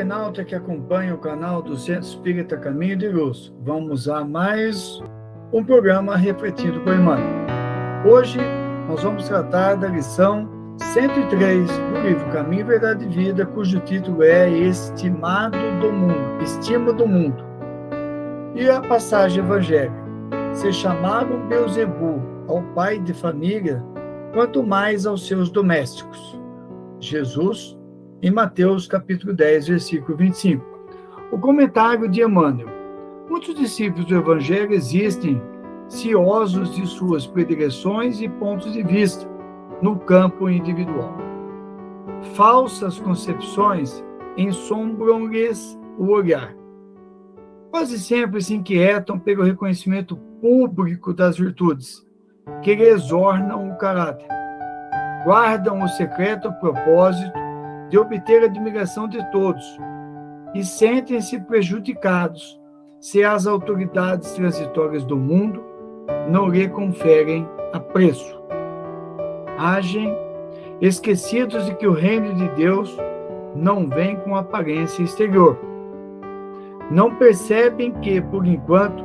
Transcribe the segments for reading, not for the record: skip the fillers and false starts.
internauta que acompanha o canal do Centro Espírita Caminho de Luz. Vamos a mais um programa Refletindo com Emmanuel. Hoje nós vamos tratar da lição 103 do livro Caminho, Verdade e Vida, cujo título é Estima do Mundo. E a passagem evangélica: se chamaram Beelzebu ao pai de família, quanto mais aos seus domésticos. Jesus, em Mateus capítulo 10, versículo 25. O comentário de Emmanuel: muitos discípulos do Evangelho existem ciosos de suas predileções e pontos de vista no campo individual. Falsas concepções ensombram-lhes o olhar. Quase sempre se inquietam pelo reconhecimento público das virtudes, que lhes ornam o caráter. Guardam o secreto propósito de obter a admiração de todos e sentem-se prejudicados se as autoridades transitórias do mundo não lhe conferem apreço. Agem esquecidos de que o reino de Deus não vem com aparência exterior. Não percebem que, por enquanto,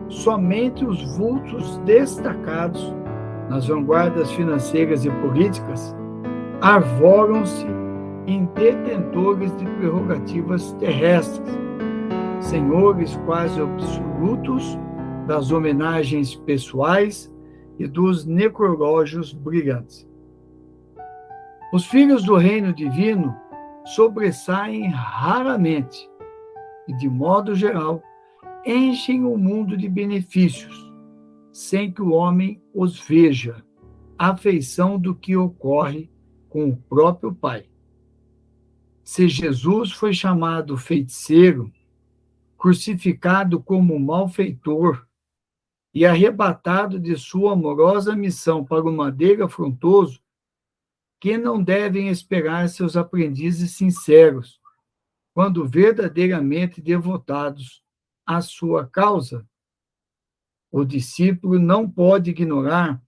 somente os vultos destacados nas vanguardas financeiras e políticas arvoram-se em detentores de prerrogativas terrestres, senhores quase absolutos das homenagens pessoais e dos necrológios brilhantes. Os filhos do reino divino sobressaem raramente e, de modo geral, enchem o mundo de benefícios, sem que o homem os veja, à feição do que ocorre com o próprio Pai. Se Jesus foi chamado feiticeiro, crucificado como malfeitor e arrebatado de sua amorosa missão para o madeiro afrontoso, que não devem esperar seus aprendizes sinceros, quando verdadeiramente devotados à sua causa? O discípulo não pode ignorar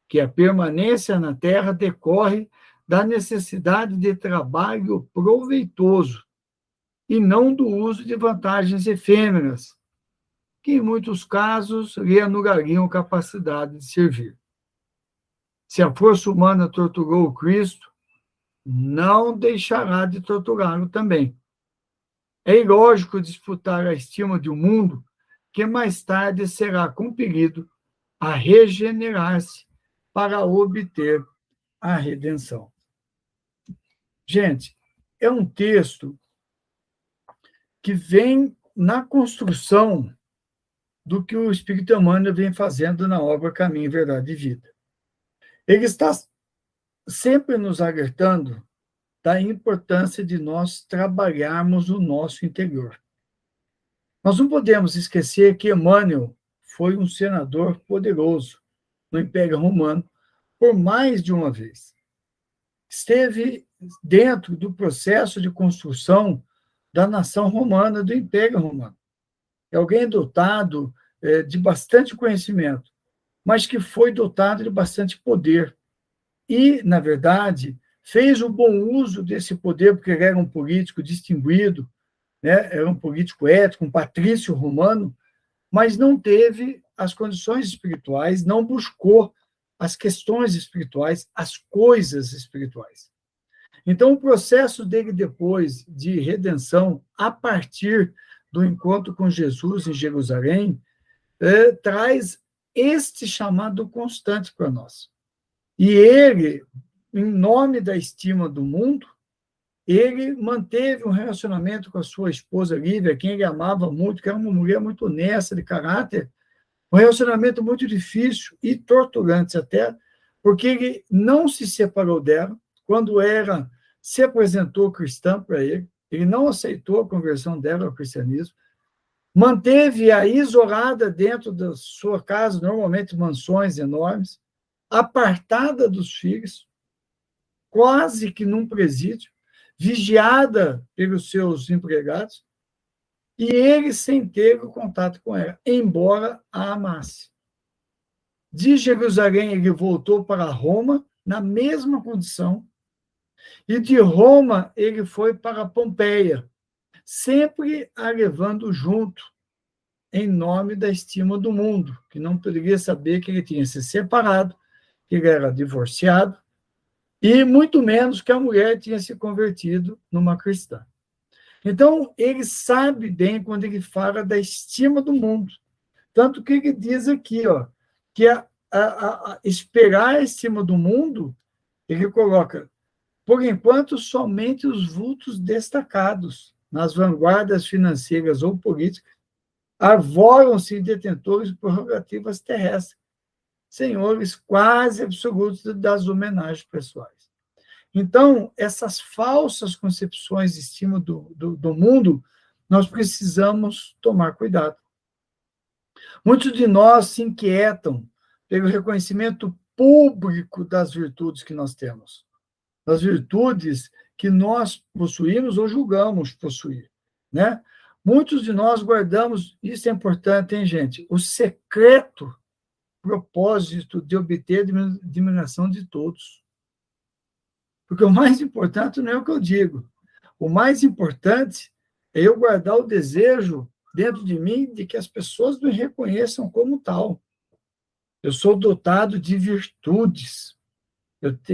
que a permanência na terra decorre da necessidade de trabalho proveitoso e não do uso de vantagens efêmeras, que em muitos casos lhe anulariam capacidade de servir. Se a força humana torturou o Cristo, não deixará de torturá-lo também. É ilógico disputar a estima de um mundo que mais tarde será compelido a regenerar-se para obter a redenção. Gente, é um texto que vem na construção do que o Espírito Emmanuel vem fazendo na obra Caminho, Verdade e Vida. Ele está sempre nos alertando da importância de nós trabalharmos o nosso interior. Nós não podemos esquecer que Emmanuel foi um senador poderoso no Império Romano por mais de uma vez. Esteve dentro do processo de construção da nação romana, do Império Romano. É alguém dotado de bastante conhecimento, mas que foi dotado de bastante poder. E, na verdade, fez um bom uso desse poder, porque ele era um político distinguido, né? Era um político ético, um patrício romano, mas não teve as condições espirituais, não buscou as questões espirituais, as coisas espirituais. Então, o processo dele depois de redenção, a partir do encontro com Jesus em Jerusalém, traz este chamado constante para nós. E ele, em nome da estima do mundo, ele manteve um relacionamento com a sua esposa Lívia, quem ele amava muito, que era uma mulher muito honesta de caráter, um relacionamento muito difícil e torturante até, porque ele não se separou dela quando ela se apresentou cristã para ele, ele não aceitou a conversão dela ao cristianismo, manteve-a isolada dentro da sua casa, normalmente mansões enormes, apartada dos filhos, quase que num presídio, vigiada pelos seus empregados, e ele sem ter o contato com ela, embora a amasse. De Jerusalém, ele voltou para Roma, na mesma condição, e de Roma ele foi para Pompeia, sempre a levando junto, em nome da estima do mundo, que não poderia saber que ele tinha se separado, que ele era divorciado, e muito menos que a mulher tinha se convertido numa cristã. Então, ele sabe bem quando ele fala da estima do mundo. Tanto que ele diz aqui, ó, que esperar a estima do mundo, ele coloca, por enquanto, somente os vultos destacados nas vanguardas financeiras ou políticas arvoram-se detentores de prerrogativas terrestres, senhores quase absolutos das homenagens pessoais. Então, essas falsas concepções de estima do mundo, nós precisamos tomar cuidado. Muitos de nós se inquietam pelo reconhecimento público das virtudes que nós temos, das virtudes que nós possuímos ou julgamos possuir, né? Muitos de nós guardamos, isso é importante, hein, gente? O secreto propósito de obter a diminuição de todos. Porque o mais importante não é o que eu digo. O mais importante é eu guardar o desejo dentro de mim de que as pessoas me reconheçam como tal. Eu sou dotado de virtudes.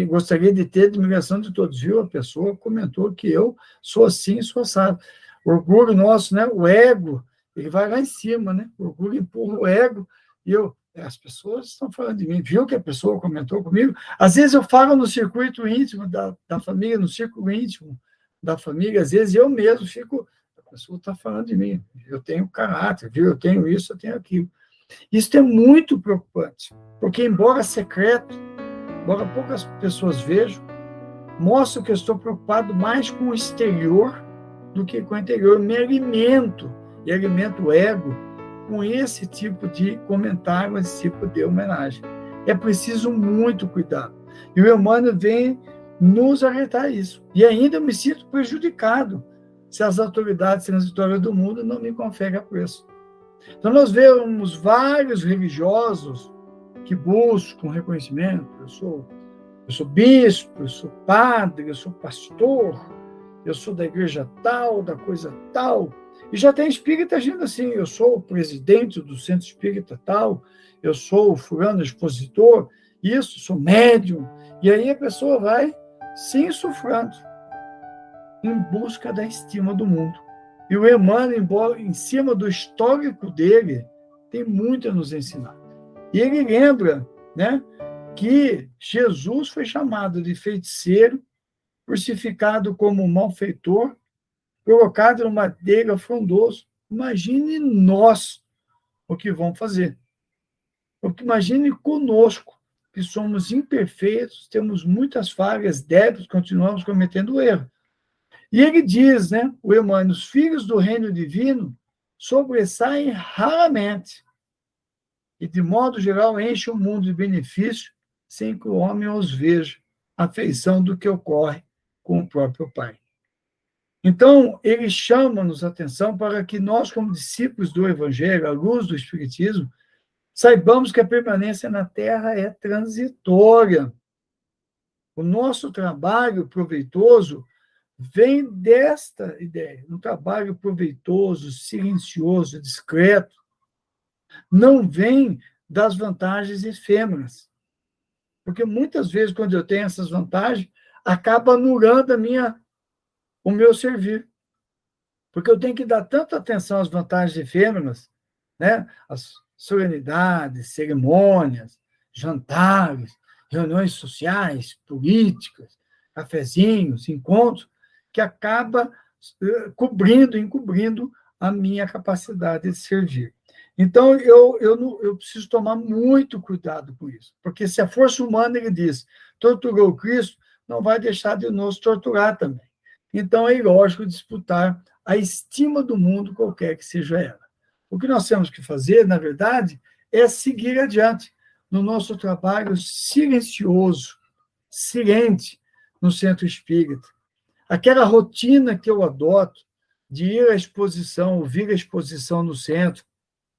Gostaria de ter admiração de todos. Viu? A pessoa comentou que eu sou assim, sou assado. O orgulho nosso, né? O ego, ele vai lá em cima, né? O orgulho empurra o ego e as pessoas estão falando de mim. Viu que a pessoa comentou comigo? Às vezes eu falo no circuito íntimo da família, no círculo íntimo da família, às vezes eu mesmo fico, a pessoa está falando de mim. Eu tenho caráter, viu? Eu tenho isso, eu tenho aquilo. Isso é muito preocupante, porque embora secreto, embora poucas pessoas vejam, mostra que eu estou preocupado mais com o exterior do que com o interior. Eu me alimento, e alimento o ego com esse tipo de comentário, esse tipo de homenagem. É preciso muito cuidado. E o Emmanuel vem nos alertar isso. E ainda eu me sinto prejudicado se as autoridades transitórias do mundo não me conferem apreço. Então, nós vemos vários religiosos que buscam reconhecimento. Eu sou bispo, eu sou padre, eu sou pastor, eu sou da igreja tal, da coisa tal. E já tem espírita agindo assim, eu sou o presidente do centro espírita tal, eu sou o fulano expositor, isso, sou médium. E aí a pessoa vai se insufrando em busca da estima do mundo. E o Emmanuel, embora em cima do histórico dele, tem muito a nos ensinar. E ele lembra, né, que Jesus foi chamado de feiticeiro, crucificado como malfeitor, colocado no madeira frondoso. Imagine nós o que vão fazer. Porque imagine conosco, que somos imperfeitos, temos muitas falhas, débitos, continuamos cometendo erro. E ele diz, né, o Emmanuel, os filhos do reino divino sobressaem raramente e, de modo geral, enchem o mundo de benefício sem que o homem os veja, a feição do que ocorre com o próprio Pai. Então, ele chama-nos a atenção para que nós, como discípulos do Evangelho, à luz do Espiritismo, saibamos que a permanência na Terra é transitória. O nosso trabalho proveitoso vem desta ideia, um trabalho proveitoso, silencioso, discreto, não vem das vantagens efêmeras. Porque muitas vezes, quando eu tenho essas vantagens, acaba anulando o meu servir. Porque eu tenho que dar tanta atenção às vantagens efêmeras, né? As solenidades, cerimônias, jantares, reuniões sociais, políticas, cafezinhos, encontros, que acaba encobrindo a minha capacidade de servir. Então, eu preciso tomar muito cuidado com isso, porque se a força humana, ele diz, torturou Cristo, não vai deixar de nos torturar também. Então, é ilógico disputar a estima do mundo, qualquer que seja ela. O que nós temos que fazer, na verdade, é seguir adiante no nosso trabalho silencioso, silente, no centro espírita. Aquela rotina que eu adoto de ir à exposição, ouvir a exposição no centro,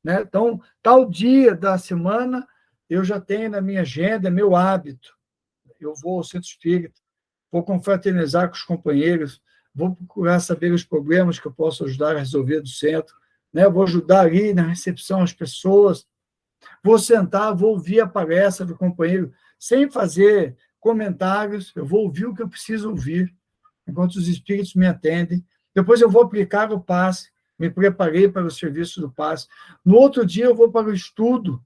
né? Então, tal dia da semana, eu já tenho na minha agenda, é meu hábito. Eu vou ao centro espírita, vou confraternizar com os companheiros, vou procurar saber os problemas que eu posso ajudar a resolver do centro, né? Vou ajudar ali na recepção as pessoas, vou sentar, vou ouvir a palestra do companheiro, sem fazer comentários, eu vou ouvir o que eu preciso ouvir, enquanto os espíritos me atendem. Depois eu vou aplicar o passe, me preparei para o serviço do passe. No outro dia eu vou para o estudo,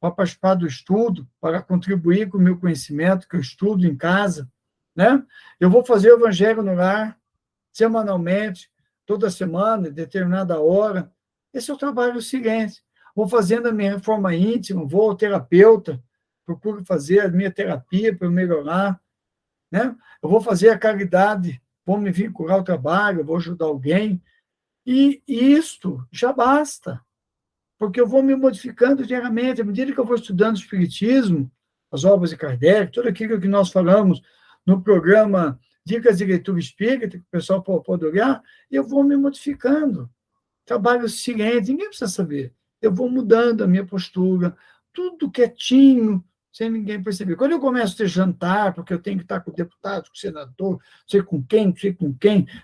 para participar do estudo, para contribuir com o meu conhecimento, que eu estudo em casa, né? Eu vou fazer o evangelho no lar, semanalmente, toda semana, em determinada hora. Esse é o trabalho silêncio. Vou fazendo a minha reforma íntima, vou ao terapeuta, procuro fazer a minha terapia para eu melhorar, né? Eu vou fazer a caridade, vou me vincular ao trabalho, vou ajudar alguém. E isto já basta, porque eu vou me modificando diariamente, à medida que eu vou estudando o Espiritismo, as obras de Kardec, tudo aquilo que nós falamos no programa Dicas de Leitura Espírita, que o pessoal pode olhar, eu vou me modificando. Trabalho silente, ninguém precisa saber. Eu vou mudando a minha postura, tudo quietinho, sem ninguém perceber. Quando eu começo a ter jantar, porque eu tenho que estar com o deputado, com o senador, não sei com quem,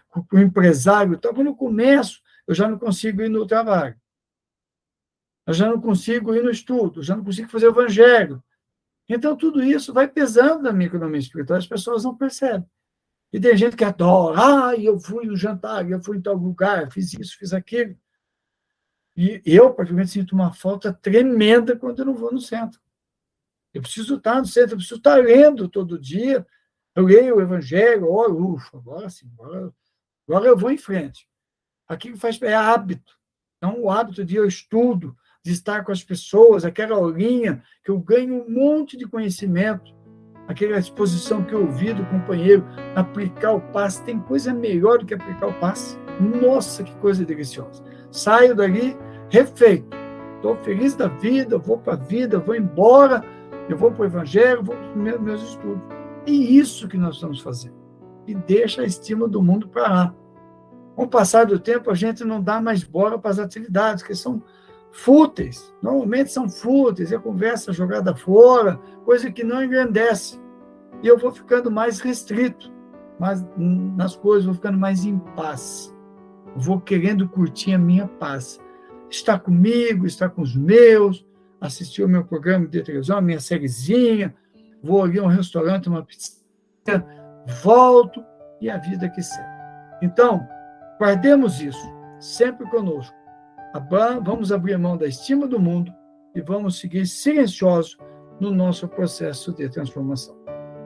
com o empresário, então, quando eu começo, eu já não consigo ir no trabalho. Eu já não consigo ir no estudo, eu já não consigo fazer o evangelho. Então, tudo isso vai pesando na minha economia espiritual, as pessoas não percebem. E tem gente que adora, eu fui no jantar, eu fui em tal lugar, fiz isso, fiz aquilo. E eu, particularmente, sinto uma falta tremenda quando eu não vou no centro. Eu preciso estar no centro, eu preciso estar lendo todo dia. Eu leio o evangelho, ufa, agora sim, agora eu vou em frente. Aquilo faz é hábito. Então, o hábito de eu estudo, de estar com as pessoas, aquela aulinha que eu ganho um monte de conhecimento, aquela exposição que eu ouvi do companheiro, aplicar o passe, tem coisa melhor do que aplicar o passe. Nossa, que coisa deliciosa. Saio dali refeito. Estou feliz da vida, eu vou para a vida, eu vou embora, eu vou para o evangelho, eu vou para os meus estudos. É isso que nós estamos fazendo. E deixa a estima do mundo para lá. Com o passar do tempo, a gente não dá mais bola para as atividades, que são fúteis. Normalmente são fúteis, é conversa jogada fora, coisa que não engrandece. E eu vou ficando mais restrito, mas nas coisas, vou ficando mais em paz. Vou querendo curtir a minha paz. Estar comigo, estar com os meus, assistir o meu programa de televisão, a minha sériezinha, vou ali a um restaurante, uma pizza, volto e a vida que segue. Então, guardemos isso sempre conosco. Vamos abrir mão da estima do mundo e vamos seguir silenciosos no nosso processo de transformação.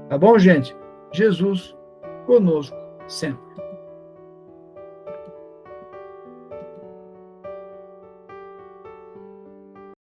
Tá bom, gente? Jesus conosco sempre.